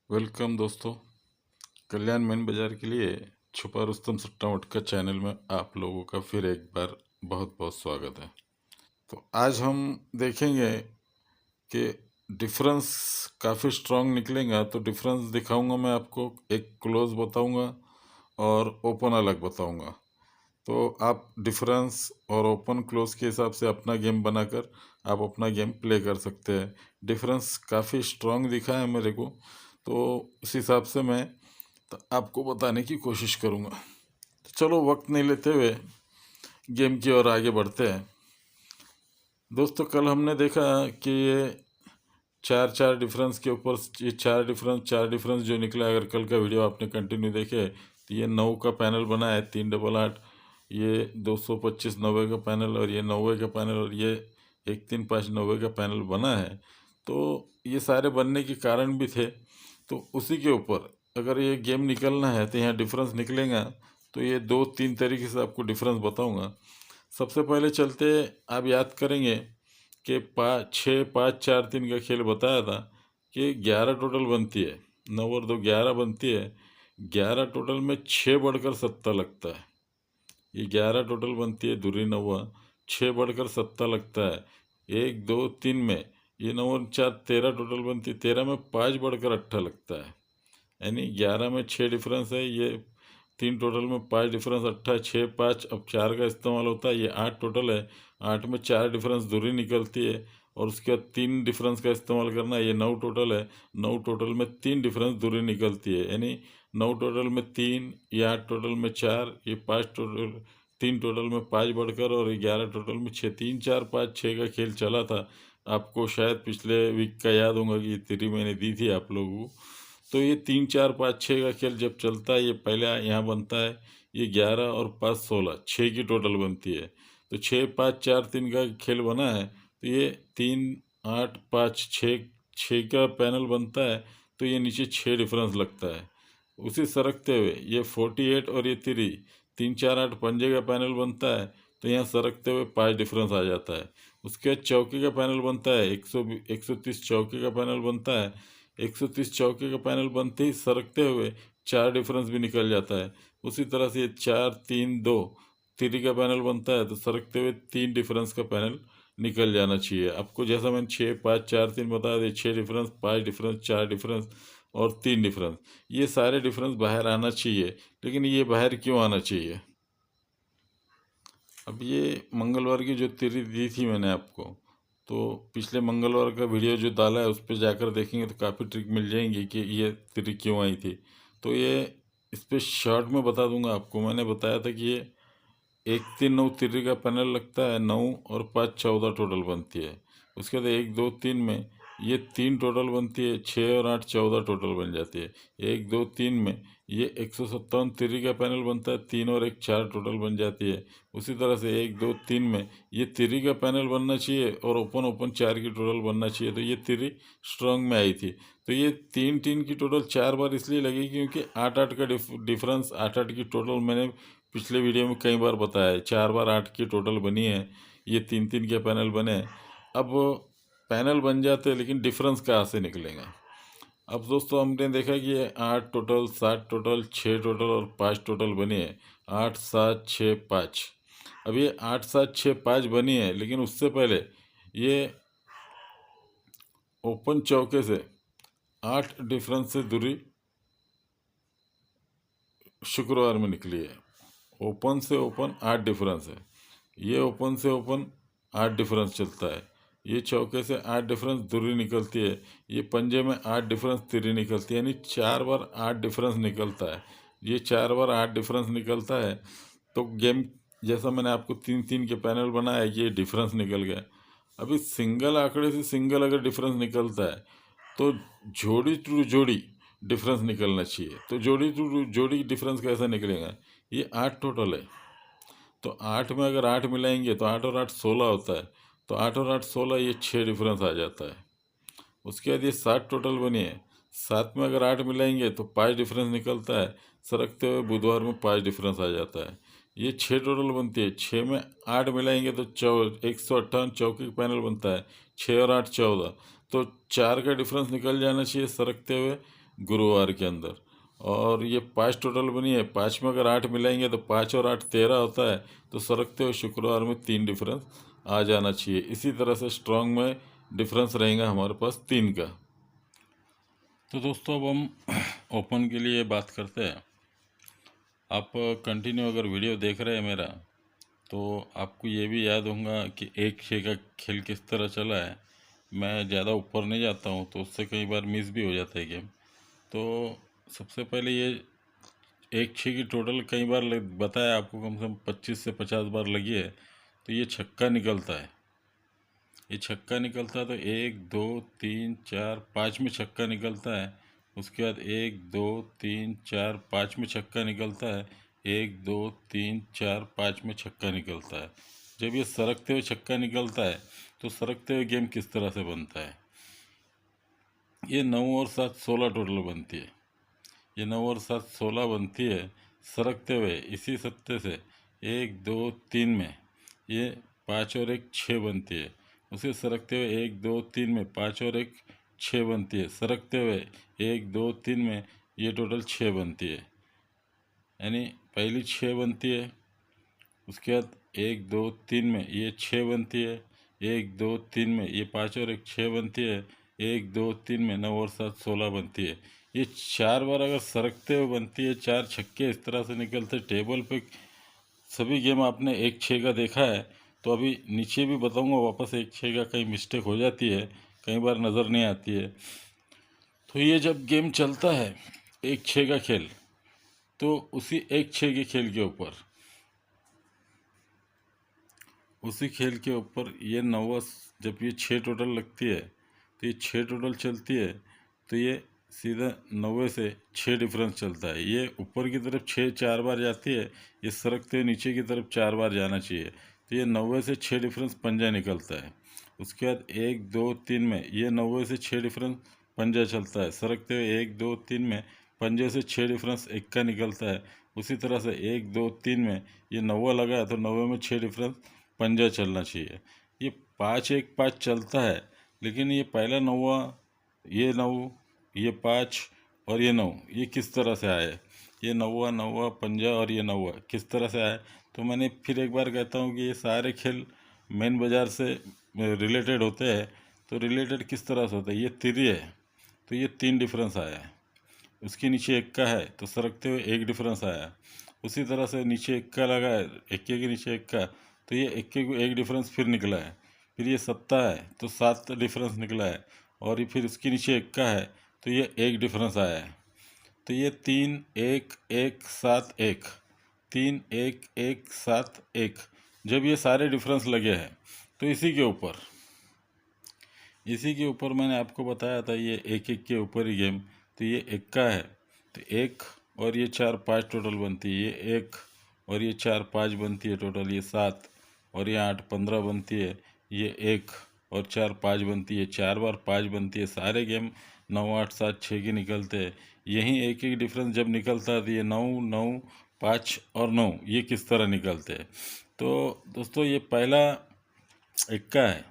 Welcome दोस्तों। कल्याण main बाज़ार के लिए छुपा रुस्तम सट्टा मटका चैनल में आप लोगों का फिर एक बार बहुत बहुत स्वागत है। तो आज हम देखेंगे कि डिफरेंस काफ़ी स्ट्रांग निकलेगा। तो डिफरेंस दिखाऊंगा मैं आपको, एक क्लोज बताऊंगा और ओपन अलग बताऊंगा। तो आप डिफरेंस और ओपन क्लोज के हिसाब से अपना गेम बनाकर आप अपना गेम प्ले कर सकते हैं। डिफरेंस काफ़ी स्ट्रांग दिखा है मेरे को, तो उस हिसाब से मैं तो आपको बताने की कोशिश करूँगा। तो चलो वक्त नहीं लेते हुए गेम की ओर आगे बढ़ते हैं। दोस्तों, कल हमने देखा कि ये चार चार डिफरेंस के ऊपर ये चार डिफरेंस जो निकला, अगर कल का वीडियो आपने कंटिन्यू देखे तो ये 9 का पैनल बना है, 388, ये 225 90 का पैनल, और ये 90 का पैनल, और ये 135 90 का पैनल बना है। तो ये सारे बनने के कारण भी थे। तो उसी के ऊपर अगर ये गेम निकलना है तो यहाँ डिफरेंस निकलेगा। तो ये 2-3 तरीके से आपको डिफरेंस बताऊंगा। सबसे पहले चलते, आप याद करेंगे कि 5-6-5-4-3 का खेल बताया था कि 11 टोटल बनती है, 9 और 2 11 बनती है। 11 टोटल में 6 बढ़कर 7 लगता है। ये 11 टोटल बनती है, दूरी 9, 6 बढ़कर 7 लगता है। 1 2 3 में ये 9 और 4 13 टोटल बनती है, 13 में 5 बढ़कर 8 लगता है। यानी 11 में 6 डिफरेंस है, ये 3 टोटल में 5 डिफरेंस, 8 6 5, अब 4 का इस्तेमाल होता है, ये 8 टोटल है। 8 में 4 डिफरेंस दूरी निकलती है, और उसके बाद 3 डिफरेंस का इस्तेमाल करना है, ये 9 टोटल है। 9 टोटल में 3 डिफरेंस दूरी निकलती है, यानी 9 टोटल में 3, ये 8 टोटल में 4, ये 5 टोटल, 3 टोटल में 5 बढ़कर, और 11 टोटल में 6। 3 4 5 6 का खेल चला था। आपको शायद पिछले वीक का याद होगा कि ये तेरी मैंने दी थी आप लोगों को। तो ये 3 4 5 6 का खेल जब चलता है, ये पहले यहाँ बनता है, ये 11 और 5 16, 6 की टोटल बनती है। तो 6 5 4 3 का खेल बना है, तो ये 3 8 5 6, 6 का पैनल बनता है। तो ये नीचे 6 डिफरेंस लगता है। उसी सरकते हुए ये 48 और ये 3 4 8 पंजे का पैनल बनता है। तो यहाँ सरकते हुए 5 डिफरेंस आ जाता है। उसके बाद चौके का पैनल बनता है, 130 चौके का पैनल बनता है। 130 चौके का पैनल बनते ही सरकते हुए 4 डिफरेंस भी निकल जाता है। उसी तरह से ये 4 3 2 3 का पैनल बनता है, तो सरकते हुए 3 डिफरेंस का पैनल निकल जाना चाहिए आपको। जैसा मैंने 6 5 4 3 बताया था, 6 डिफरेंस, 5 डिफरेंस, 4 डिफरेंस और 3 डिफरेंस, ये सारे डिफरेंस बाहर आना चाहिए। लेकिन ये बाहर क्यों आना चाहिए? अब ये मंगलवार की जो तिथि दी थी मैंने आपको, तो पिछले मंगलवार का वीडियो जो डाला है उस पर जाकर देखेंगे तो काफ़ी ट्रिक मिल जाएंगी कि ये तिथि क्यों आई थी। तो ये इस पर शॉर्ट में बता दूंगा आपको। मैंने बताया था कि ये 1 3 9 तिथि का पैनल लगता है, 9 और 5 14 टोटल बनती है। उसके बाद 1 2 3 में ये 3 टोटल बनती है, 6 और 8 14 टोटल बन जाती है। 1 2 3 में ये 157 तिथि का पैनल बनता है, 3 और 1 4 टोटल बन जाती है। उसी तरह से 1 2 3 में ये तिथि का पैनल बनना चाहिए, और ओपन ओपन 4 की टोटल बनना चाहिए। तो ये तिथि स्ट्रांग में आई थी। तो ये 3 3 की टोटल 4 बार इसलिए लगी क्योंकि 8 8 का डिफरेंस, 8 8 की टोटल मैंने पिछले वीडियो में कई बार बताया है। 4 बार 8 की टोटल बनी है, ये 3 3 के पैनल बने। अब पैनल बन जाते हैं, लेकिन डिफरेंस कहाँ से निकलेगा? अब दोस्तों, हमने देखा कि ये 8 टोटल, 7 टोटल, 6 टोटल और 5 टोटल बनी है। 8 7 6 5। अब ये 8 7 6 5 बनी है, लेकिन उससे पहले ये ओपन चौके से 8 डिफरेंस से दूरी शुक्रवार में निकली है। ओपन से ओपन 8 डिफरेंस है। ये ओपन से ओपन 8 डिफरेंस चलता है। ये चौके से 8 डिफरेंस दूरी निकलती है। ये पंजे में 8 डिफरेंस तिरी निकलती है, यानी 4 बार 8 डिफरेंस निकलता है। ये 4 बार 8 डिफरेंस निकलता है। तो गेम, जैसा मैंने आपको 3 3 के पैनल बनाया, ये डिफरेंस निकल गया। अभी सिंगल आंकड़े से सिंगल अगर डिफरेंस निकलता है, तो जोड़ी टू जोड़ी डिफरेंस निकलना चाहिए। तो जोड़ी टू जोड़ी डिफरेंस कैसा निकलेगा? ये 8 टोटल है, तो 8 में अगर 8 मिलाएंगे तो 8 और 8 16 होता है। तो 8 और 8 16, ये 6 डिफरेंस आ जाता है। उसके बाद ये 7 टोटल बनी है। 7 में अगर 8 मिलाएंगे तो 5 डिफरेंस निकलता है। सरकते हुए बुधवार में 5 डिफरेंस आ जाता है। ये 6 टोटल बनती है। 6 में 8 मिलाएंगे तो 158 चौके का पैनल बनता है। 6 और 8 14, तो 4 का डिफरेंस निकल जाना चाहिए सरकते हुए। गुरुवार के अंदर। और ये 5 टोटल बनी है, 5 में अगर 8 मिलाएंगे तो 5 और 8 13 होता है। तो सरकते हुए शुक्रवार में 3 डिफरेंस आ जाना चाहिए। इसी तरह से स्ट्रॉन्ग में डिफरेंस रहेगा हमारे पास 3 का। तो दोस्तों अब हम ओपन के लिए बात करते हैं। आप कंटिन्यू अगर वीडियो देख रहे हैं मेरा, तो आपको ये भी याद होगा कि 1-6 का खेल किस तरह चला है। मैं ज़्यादा ऊपर नहीं जाता हूँ, तो उससे कई बार मिस भी हो जाता है गेम। तो सबसे पहले ये 1-6 की टोटल कई बार बताया आपको, कम से कम 25 से 50 बार लगी है। तो ये छक्का निकलता है, ये छक्का निकलता है। तो 1 2 3 4 5 में छक्का निकलता है। उसके बाद 1 2 3 4 5 में छक्का निकलता है। 1 2 3 4 5 में छक्का निकलता है। जब ये सरकते हुए छक्का निकलता है, तो सरकते हुए गेम किस तरह से बनता है। ये 9 और 7 16 टोटल बनती है। ये 9 और 7 16 बनती है सरकते हुए। इसी सत्ते से 1 2 3 में ये 5 और 1 6 बनती है। उसे सरकते हुए 1 2 3 में 5 और 1 6 बनती है। सरकते हुए 1 2 3 में ये टोटल 6 बनती है। यानी पहली 6 बनती है, उसके बाद 1 2 3 में ये 6 बनती है। 1 2 3 में ये 5 और 1 6 बनती है। 1 2 3 में 9 और 7 16 बनती है। ये 4 बार अगर सरकते हुए बनती है, 4 छक्के इस तरह से निकलते टेबल पे। सभी गेम आपने 1-6 का देखा है, तो अभी नीचे भी बताऊंगा वापस 1-6 का कहीं मिस्टेक हो जाती है, कई बार नज़र नहीं आती है। तो ये जब गेम चलता है 1-6 का खेल, तो उसी 1-6 के खेल के ऊपर, उसी खेल के ऊपर ये 9 जब ये 6 टोटल लगती है, तो ये 6 टोटल चलती है। तो ये सीधा 9 से 6 डिफरेंस चलता है। ये ऊपर की तरफ 6 4 बार जाती है, ये सरकते हुए नीचे की तरफ 4 बार जाना चाहिए। तो ये 9 से 6 डिफरेंस पंजा निकलता है। उसके बाद 1 2 3 में ये 9 से 6 डिफरेंस पंजा चलता है। सरकते हुए 1 2 3 में पंजे से 6 डिफरेंस इक्का निकलता है। उसी तरह से 1 2 3 में ये 9 लगा है, तो 9 में 6 डिफरेंस पंजा चलना चाहिए। ये 5 1 5 चलता है, लेकिन ये पहला 9, ये 9, ये 5 और ये 9, ये किस तरह से आए। ये 9 9 पंजा और ये 9 किस तरह से आए। तो मैंने फिर एक बार कहता हूँ कि ये सारे खेल मेन बाज़ार से रिलेटेड होते हैं। तो रिलेटेड किस तरह से होता है, ये तिरी है, तो ये 3 डिफरेंस आया है। उसके नीचे इक्का है, तो सरकते हुए 1 डिफरेंस आया। उसी तरह से नीचे इक्का लगा है, इक्के के नीचे इक्का, तो ये इक्के को 1 डिफरेंस फिर निकला है। फिर ये 7 है, तो 7 डिफरेंस निकला है। और ये फिर उसके नीचे इक्का है, तो ये 1 डिफरेंस आया है। तो ये 3 1 1 7 1, 3 1 1 7 1। जब ये सारे डिफरेंस लगे हैं, तो इसी के ऊपर मैंने आपको बताया था, ये 1 1 के ऊपर ही गेम। तो ये इक्का है, तो 1 और ये 4 5 टोटल बनती है। ये 1 और ये 4 5 बनती है टोटल, ये 7 और ये 8 15 बनती है। ये 1 और 4 5 बनती है, 4 बार 5 बनती है। सारे गेम 9 8 7 6 के निकलते हैं। यहीं एक एक डिफरेंस जब निकलता है, तो ये 9 9 5 और 9 ये किस तरह निकलते हैं। तो दोस्तों ये पहला इक्का है,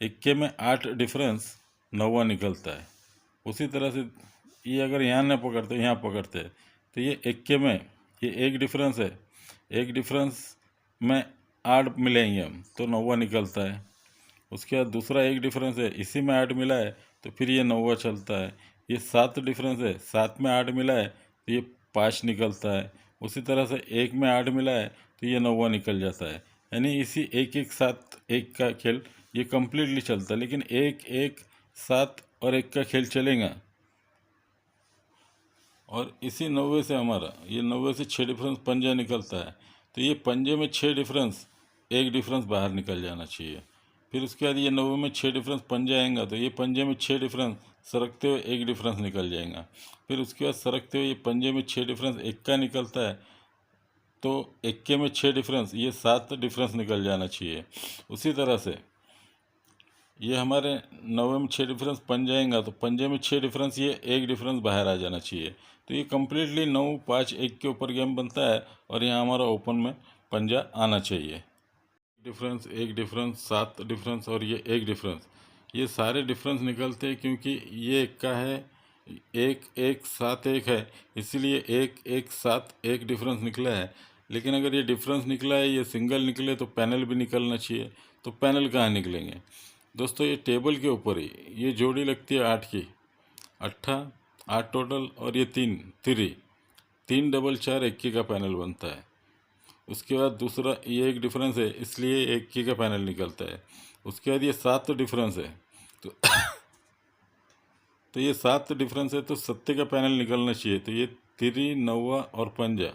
इक्के में 8 डिफरेंस 9 निकलता है। उसी तरह से ये अगर यहाँ न पकड़ते, यहाँ पकड़ते, तो ये इक्के में ये 1 डिफरेंस है। 1 डिफरेंस में 8 मिलेंगे हम, तो 9 निकलता है। उसके बाद दूसरा 1 डिफरेंस है, इसी में 8 मिला है, तो फिर ये 9 चलता है। ये 7 डिफरेंस है, 7 में 8 मिला है, तो ये 5 निकलता है। उसी तरह से 1 में 8 मिला है, तो ये 9 निकल जाता है। यानी इसी 1 1 7 1 का खेल ये कम्प्लीटली चलता है। लेकिन 1 1 7 और 1 का खेल चलेगा, और इसी 9 से हमारा ये 9 से 6 डिफरेंस पंजा निकलता है। तो ये पंजे में 6 डिफरेंस, 1 डिफरेंस बाहर निकल जाना चाहिए। फिर उसके बाद ये 9 में 6 डिफरेंस पंजा आएगा, तो ये पंजे में 6 डिफरेंस सरकते हुए 1 डिफरेंस निकल जाएगा। फिर उसके बाद सरकते हुए ये पंजे में 6 डिफरेंस इक्का निकलता है, तो इक्के में 6 डिफरेंस ये 7 डिफरेंस निकल जाना चाहिए। उसी तरह से ये हमारे 9 में 6 डिफरेंस पंजा आएगा, तो पंजे में 6 डिफरेंस ये 1 डिफरेंस बाहर आ जाना चाहिए। तो ये कम्प्लीटली 9 5 1 के ऊपर गेम बनता है, और यहाँ हमारा ओपन में पंजा आना चाहिए। डिफरेंस 1 डिफरेंस 7 डिफरेंस और ये 1 डिफरेंस, ये सारे डिफरेंस निकलते हैं, क्योंकि ये इक्का है, एक एक सात एक है, इसीलिए एक एक सात एक डिफरेंस निकला है। लेकिन अगर ये डिफरेंस निकला है, ये सिंगल निकले तो पैनल भी निकलना चाहिए। तो पैनल कहाँ निकलेंगे दोस्तों? ये टेबल के ऊपर ही ये जोड़ी लगती है 8 की, 8 टोटल, और ये 3 3 3 डबल 4 इक्की का पैनल बनता है। उसके बाद दूसरा ये एक डिफरेंस है, इसलिए इक्की का पैनल निकलता है। उसके बाद ये 7 तो डिफरेंस है, तो ये 7 डिफरेंस है, तो 7 का पैनल निकलना चाहिए। तो ये 3 नौवा और पंजा,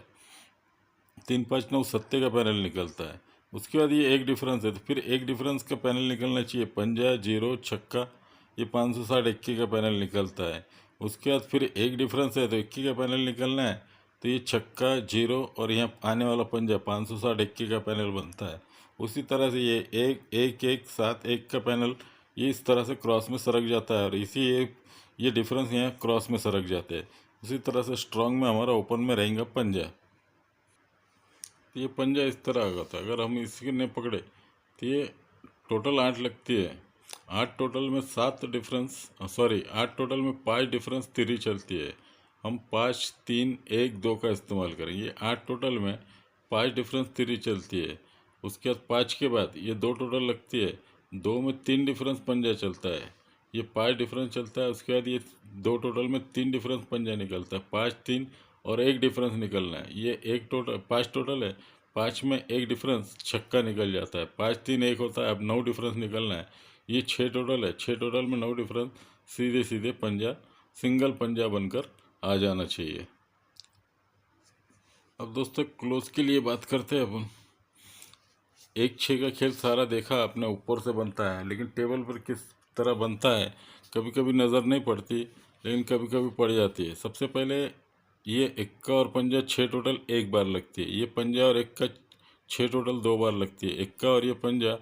3 5 9 7 का पैनल निकलता है। उसके बाद ये एक डिफरेंस है, तो फिर एक डिफरेंस का पैनल निकलना चाहिए, पंजा जीरो छक्का, ये 560 इक्की का पैनल निकलता है। उसके बाद फिर एक डिफरेंस है, तो इक्की का पैनल निकलना है, तो ये छक्का जीरो और यहाँ आने वाला पंजा 560 इक्की का पैनल बनता है। उसी तरह से ये एक एक एक सात एक का पैनल ये इस तरह से क्रॉस में सरक जाता है, और इसी ये डिफरेंस यहाँ क्रॉस में सरक जाते हैं। उसी तरह से स्ट्रॉन्ग में हमारा ओपन में रहेगा पंजा। तो ये पंजा इस तरह का था, अगर हम इसी ने पकड़े तो ये टोटल 8 लगती है। 8 टोटल में 7 डिफरेंस, सॉरी 8 टोटल में 5 डिफरेंस तिरी चलती है। हम 5 3 1 2 का इस्तेमाल करेंगे। 8 टोटल में 5 डिफरेंस तिरी चलती है। उसके बाद 5 के बाद ये 2 टोटल लगती है, 2 में 3 डिफरेंस पंजा चलता है, ये 5 डिफरेंस चलता है। उसके बाद ये 2 टोटल में 3 डिफरेंस पंजा निकलता है, 5 3 और एक डिफरेंस निकलना है। ये एक टोटल 5 टोटल है, 5 में एक डिफरेंस छक्का निकल जाता है, 5 3 1 होता है, अब 9 डिफरेंस निकलना है। ये 6 टोटल है, 6 टोटल में 9 डिफरेंस, सीधे सीधे पंजा सिंगल पंजा बनकर आ जाना चाहिए। अब दोस्तों क्लोज के लिए बात करते हैं अपन। एक छः का खेल सारा देखा आपने, ऊपर से बनता है, लेकिन टेबल पर किस तरह बनता है कभी कभी नज़र नहीं पड़ती, लेकिन कभी कभी पड़ जाती है। सबसे पहले ये इक्का और पंजा 6 टोटल एक बार लगती है, ये पंजा और इक्का 6 टोटल 2 बार लगती है, इक्का और ये पंजा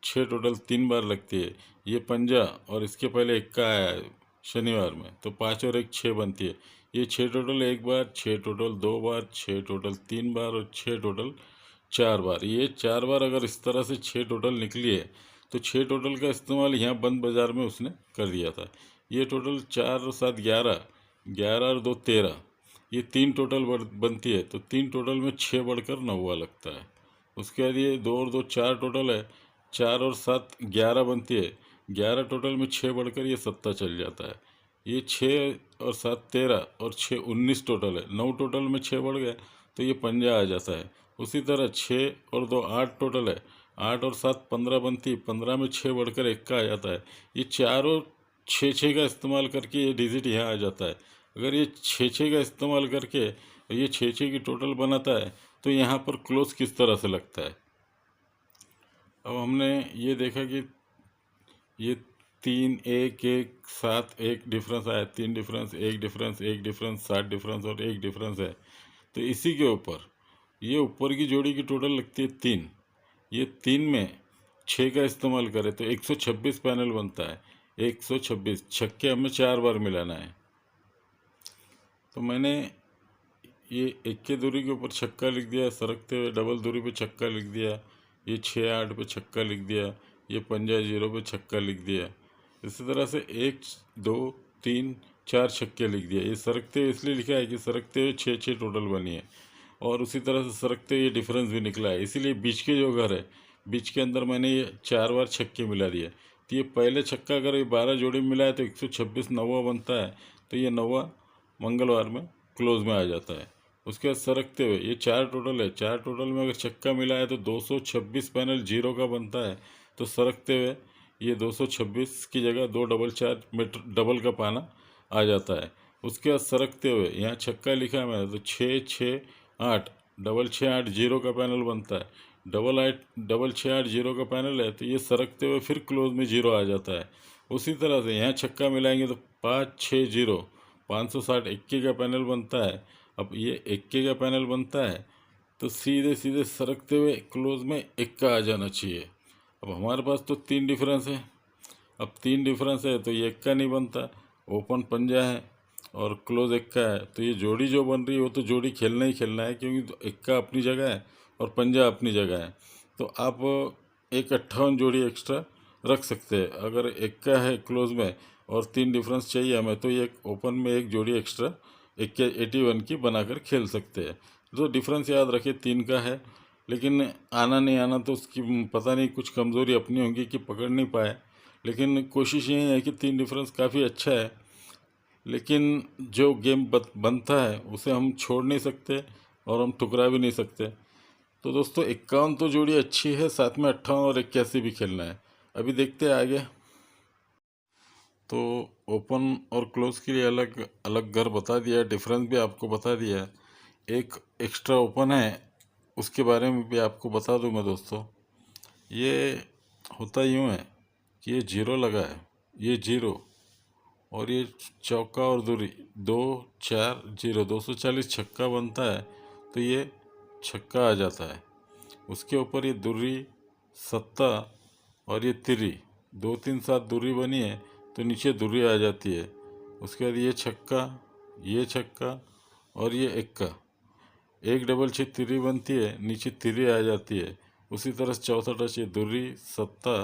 6 टोटल 3 बार लगती है, ये पंजा और इसके पहले इक्का आया है शनिवार में, तो 5 और 1 6 बनती है। ये 6 टोटल एक बार, 6 टोटल 2 बार, 6 टोटल 3 बार और 6 टोटल 4 बार। ये 4 बार अगर इस तरह से 6 टोटल निकली है, तो 6 टोटल का इस्तेमाल यहाँ बंद बाज़ार में उसने कर दिया था। ये टोटल 4 और 7 11, 11 और 2 13, ये 3 टोटल बनती है, तो 3 टोटल में 6 बढ़कर 9 लगता है। उसके बाद ये 2 और 2 4 टोटल है, 4 और 7 11 बनती है, 11 टोटल में 6 बढ़कर ये 7 चल जाता है। ये 6 और 7 13 और 6 19 टोटल है, 9 टोटल में 6 बढ़ गया, तो ये पंजा आ जाता है। उसी तरह 6 और 2 8 टोटल है, 8 और 7 15 बनती, 15 में 6 बढ़कर इक्का आ जाता है। ये 4 और 6 का इस्तेमाल करके ये डिजिट यहाँ आ जाता है। अगर ये 6 का इस्तेमाल करके ये 6 की टोटल बनाता है, तो यहाँ पर क्लोज किस तरह से लगता है। अब हमने ये देखा कि ये 3 1 1 7 एक डिफरेंस आया, 3 डिफरेंस, एक डिफरेंस, एक डिफरेंस, 7 डिफरेंस और एक डिफरेंस है। तो इसी के ऊपर ये ऊपर की जोड़ी की टोटल लगती है 3। ये 3 में 6 का इस्तेमाल करें तो 126 पैनल बनता है। 126 छक्के हमें 4 बार मिलाना है। तो मैंने ये इक्के दूरी के ऊपर छक्का लिख दिया, सरकते हुए डबल दूरी पे छक्का लिख दिया, ये 6 8 पे छक्का लिख दिया, ये पंजा 0 पे छक्का लिख दिया। इसी तरह से 1 2 3 4 छक्के लिख दिया। ये सरकते हुए इसलिए लिखा है कि सरकते हुए 6 टोटल बनी है, और उसी तरह से सरकते हुए डिफरेंस भी निकला है, इसीलिए बीच के जो घर है, बीच के अंदर मैंने ये 4 बार छक्के मिला दिए। तो ये पहले छक्का अगर ये 12 जोड़ी में मिला है तो 126 नौवा बनता है, तो ये नौवा मंगलवार में क्लोज में आ जाता है। उसके बाद सरकते हुए ये 4 टोटल है, 4 टोटल में अगर छक्का मिला है तो 226 पैनल 0 का बनता है, तो सरकते हुए ये 226 की जगह 2 डबल 4 मीटर डबल का पाना आ जाता है। उसके बाद सरकते हुए यहाँ छक्का लिखा है मैंने, तो 6 6 8 डबल 6 8 0 का पैनल बनता है, डबल 6 8 0 का पैनल है, तो ये सरकते हुए फिर क्लोज में 0 आ जाता है। उसी तरह से यहाँ छक्का मिलाएंगे तो 5 6 0 560 इक्की का पैनल बनता है। अब ये इक्के का पैनल बनता है, तो सीधे सीधे सरकते हुए क्लोज में इक्का आ जाना चाहिए। अब हमारे पास तो 3 डिफरेंस है, अब 3 डिफरेंस है तो ये इक्का नहीं बनता, ओपन पंजा है और क्लोज इक्का है, तो ये जोड़ी जो बन रही है वो तो जोड़ी खेलना ही खेलना है, क्योंकि तो इक्का अपनी जगह है और पंजा अपनी जगह है। तो आप एक 58 जोड़ी एक्स्ट्रा रख सकते हैं। अगर इक्का है क्लोज में और 3 डिफरेंस चाहिए हमें, तो ये ओपन में एक जोड़ी एक्स्ट्रा 81 की बनाकर खेल सकते हैं। तो डिफरेंस याद रखिए 3 का है, लेकिन आना नहीं आना तो उसकी पता नहीं, कुछ कमज़ोरी अपनी होगी कि पकड़ नहीं पाए। लेकिन कोशिश यही है कि 3 डिफरेंस काफ़ी अच्छा है, लेकिन जो गेम बनता है उसे हम छोड़ नहीं सकते और हम ठुकरा भी नहीं सकते। तो दोस्तों 51 तो जोड़ी अच्छी है, साथ में 58 और 81 भी खेलना है। अभी देखते हैं आगे। तो ओपन और क्लोज के लिए अलग अलग घर बता दिया, डिफरेंस भी आपको बता दिया। एक एक्स्ट्रा ओपन है, उसके बारे में भी आपको बता दूं मैं दोस्तों। ये होता यूँ है कि ये जीरो लगा है, ये जीरो, और ये चौका और दूरी 2 4 0, 240 छक्का बनता है, तो ये छक्का आ जाता है। उसके ऊपर ये दूरी सत्ता और ये तिरी 2 3 7 दूरी बनी है, तो नीचे दूरी आ जाती है। उसके बाद ये छक्का और ये एक्का, एक डबल छः तिरी बनती है, नीचे तिरी आ जाती है। उसी तरह से चौथा टच ये दूरी सत्ता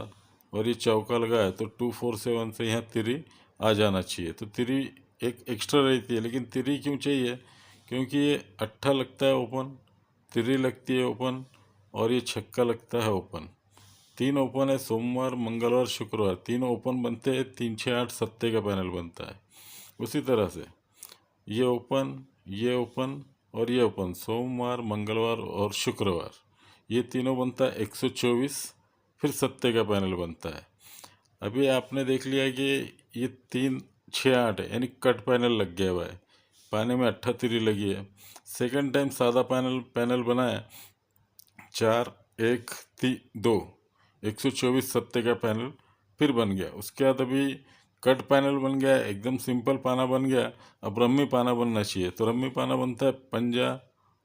और ये चौका लगा है, तो 2 4 7 से यहाँ तिरी आ जाना चाहिए। तो तिरी एक एक्स्ट्रा रहती है, लेकिन तिरी क्यों चाहिए? क्योंकि ये अट्ठा लगता है ओपन, तिरी लगती है ओपन, और ये छक्का लगता है ओपन। 3 ओपन है, सोमवार मंगलवार शुक्रवार 3 ओपन बनते हैं, 3 6 8 सत्ते का पैनल बनता है। उसी तरह से ये ओपन और ये ओपन, सोमवार मंगलवार और शुक्रवार, ये तीनों बनता है 124, फिर सत्ते का पैनल बनता है। अभी आपने देख लिया कि ये 3 6 8 है, यानी कट पैनल लग गया हुआ है, पानी में 38 लगी है। सेकंड टाइम सादा पैनल बना है, 4 1 2, 124 सत्ते का पैनल फिर बन गया। उसके बाद अभी कट पैनल बन गया, एकदम सिंपल पाना बन गया। अब रम्मी पाना बनना चाहिए, तो रम्मी पाना बनता है पंजा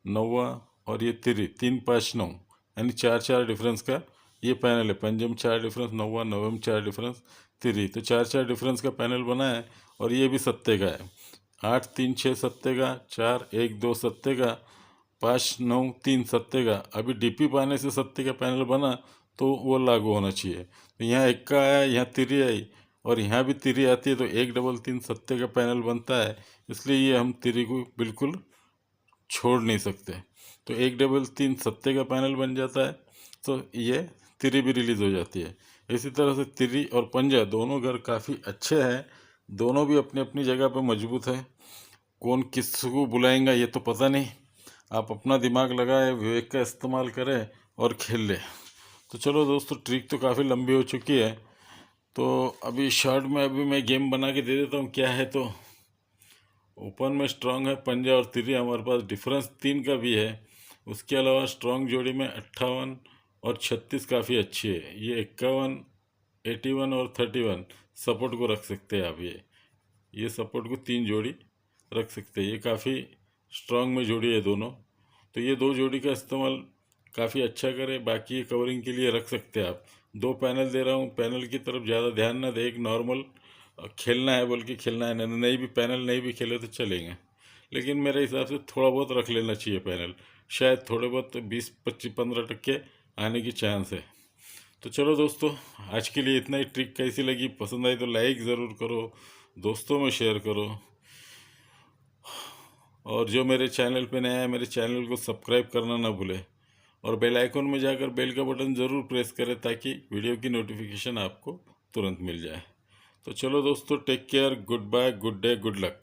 नौवा और ये तिरी 3 5 9, यानी 4 4 डिफरेंस का ये पैनल है। पंजम 4 डिफरेंस, नौवा नवम 4 डिफरेंस, तिरी, तो 4 4 डिफरेंस का पैनल बना है। और ये भी सत्ते का है, 8 3 6 सत्ते का, 4 1 2 सत्ते का, 5 9 3 सत्ते का। अभी डीपी पाने से सत्ते का पैनल बना, तो वो लागू होना चाहिए। तो यहाँ एक्का आया, यहाँ तिरी आई, और यहाँ भी तिरी आती है, तो 1 डबल 3 सत्ते का पैनल बनता है। इसलिए ये हम तिरी को बिल्कुल छोड़ नहीं सकते। तो 1 डबल 3 सत्ते का पैनल बन जाता है, तो ये तिरी भी रिलीज हो जाती है। इसी तरह से तिरी और पंजा दोनों घर काफ़ी अच्छे हैं, दोनों भी अपनी अपनी जगह पर मजबूत है। कौन किसको बुलाएगा ये तो पता नहीं, आप अपना दिमाग लगाए, विवेक का इस्तेमाल करें और खेल ले। तो चलो दोस्तों, ट्रिक तो काफ़ी लंबी हो चुकी है, तो अभी शॉर्ट में अभी मैं गेम बना के दे देता हूँ। क्या है, तो ओपन में स्ट्रांग है पंजा और तिरी, हमारे पास डिफरेंस 3 का भी है। उसके अलावा स्ट्रांग जोड़ी में 58 और 36 काफ़ी अच्छी है। ये 51 81 और 31 सपोर्ट को रख सकते हैं आप। ये सपोर्ट को 3 जोड़ी रख सकते हैं, ये काफ़ी स्ट्रांग में जोड़ी है दोनों। तो ये 2 जोड़ी का इस्तेमाल काफ़ी अच्छा करें, बाकी ये कवरिंग के लिए रख सकते हैं आप। 2 पैनल दे रहा हूँ, पैनल की तरफ ज़्यादा ध्यान ना दे, एक नॉर्मल खेलना है बोल के खेलना है, नहीं भी पैनल नहीं भी खेले तो चलेंगे। लेकिन मेरे हिसाब से थोड़ा बहुत रख लेना चाहिए पैनल, शायद थोड़े बहुत 20 25 15% आने की चांस है। तो चलो दोस्तों, आज के लिए इतना ही। ट्रिक कैसी लगी, पसंद आई तो लाइक ज़रूर करो, दोस्तों में शेयर करो, और जो मेरे चैनल पे नया है मेरे चैनल को सब्सक्राइब करना ना भूले, और बेल आइकन में जाकर बेल का बटन ज़रूर प्रेस करें, ताकि वीडियो की नोटिफिकेशन आपको तुरंत मिल जाए। तो चलो दोस्तों, take care, good bye, good day, good luck.